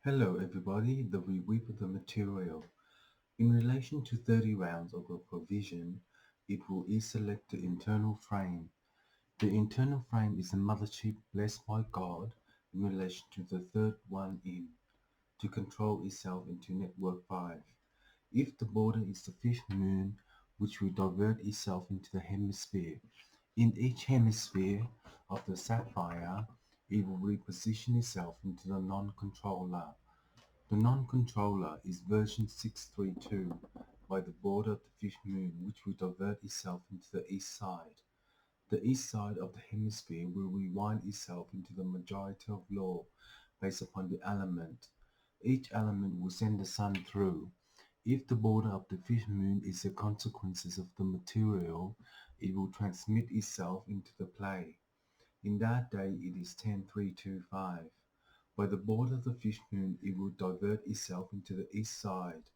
Hello everybody, the rewrite of the material. In relation to 30 rounds of a provision, it will select the internal frame. The internal frame is the mothership blessed by God in relation to the third one in, to control itself into network 5. If the border is the fifth moon, which will divert itself into the hemisphere. In each hemisphere of the sapphire, it will reposition itself into the non-controller. The non-controller is version 632 by the border of the fifth moon, which will divert itself into the east side. The east side of the hemisphere will rewind itself into the majority of law based upon the element. Each element will send the sun through. If the border of the fifth moon is the consequences of the material, it will transmit itself into the play. In that day it is 10325. By the border of the fifth moon, it will divert itself into the east side.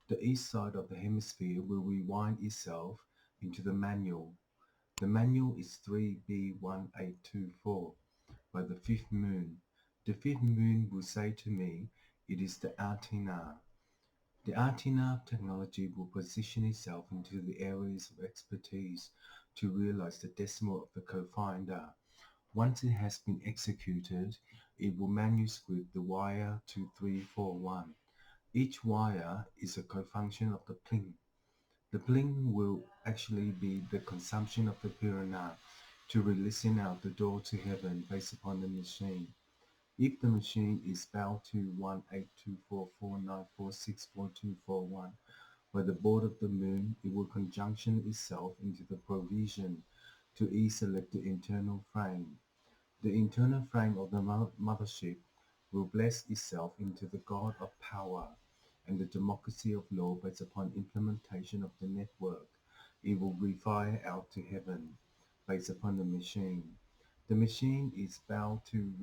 The east side of the hemisphere will rewind itself into the manual. The manual is 3B1824 by the fifth moon. The fifth moon will say to me, it is the antenna. The antenna technology will position itself into the areas of expertise to realize the decimal of the co-finder. Once it has been executed, it will manuscript the wire 2341. Each wire is a co-function of the pling. The pling will actually be the consumption of the piranha to releasing out the door to heaven based upon the machine. If the machine is bound to 1824494464241 by the board of the moon, it will conjunction itself into the provision to select the internal frame. The internal frame of the mothership will bless itself into the God of power and the democracy of law based upon implementation of the network. It will refire out to heaven based upon the machine. The machine is bound to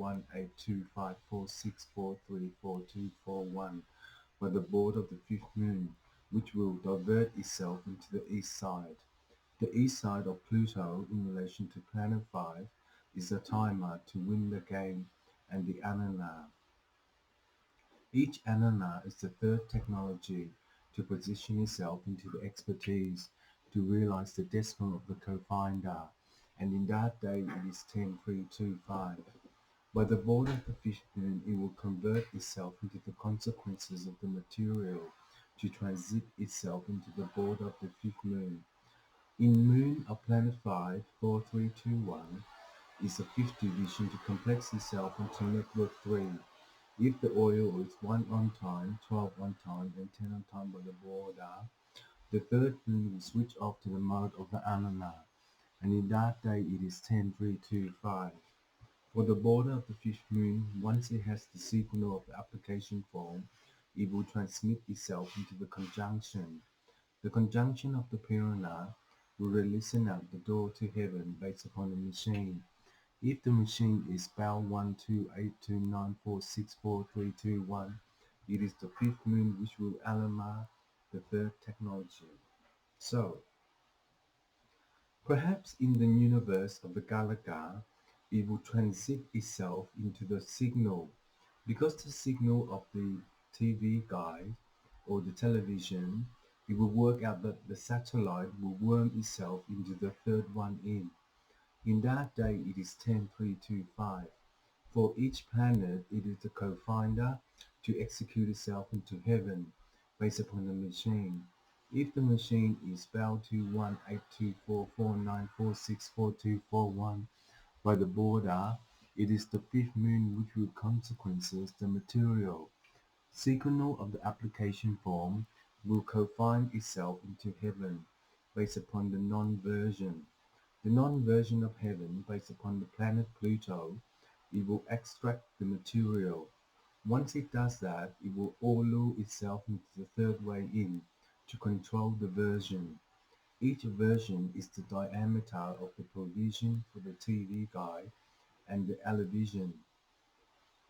1825464344241 by the board of the fifth moon, which will divert itself into the east side. The east side of Pluto in relation to planet 5 is the timer to win the game and the anana. Each anana is the third technology to position itself into the expertise to realize the decimal of the co-finder, and in that day it is 10325. By the border of the fifth moon, it will convert itself into the consequences of the material to transit itself into the border of the fifth moon. In Moon of Planet 5, 4321 is the fifth division to complex itself into Network 3. If the oil is 1 on time, 12 on time, and 10 on time by the border, the third moon will switch off to the mode of the Anana, and in that day it is 10325. For the border of the fifth moon, once it has the signal of the application form, it will transmit itself into the conjunction. The conjunction of the piranha will release out the door to heaven based upon the machine. If the machine is bound 12829464321, it is the fifth moon which will alarm the third technology. So, perhaps in the universe of the Galaga, it will transit itself into the signal, because the signal of the TV guide or the television, it will work out that the satellite will worm itself into the third one in. In that day it is 10325. For each planet it is the co-finder to execute itself into heaven based upon the machine. If the machine is bound to 1824494464241 by the border, it is the fifth moon which will consequences the material. Signal of the application form will confine itself into heaven based upon the non-version. The non-version of heaven based upon the planet Pluto, it will extract the material. Once it does that, it will allure itself into the third way in to control the version. Each version is the diameter of the provision for the TV guide and the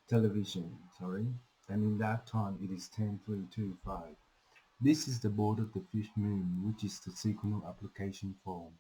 television, and in that time it is 10325. This is the border of the fifth moon, which is the signal application form.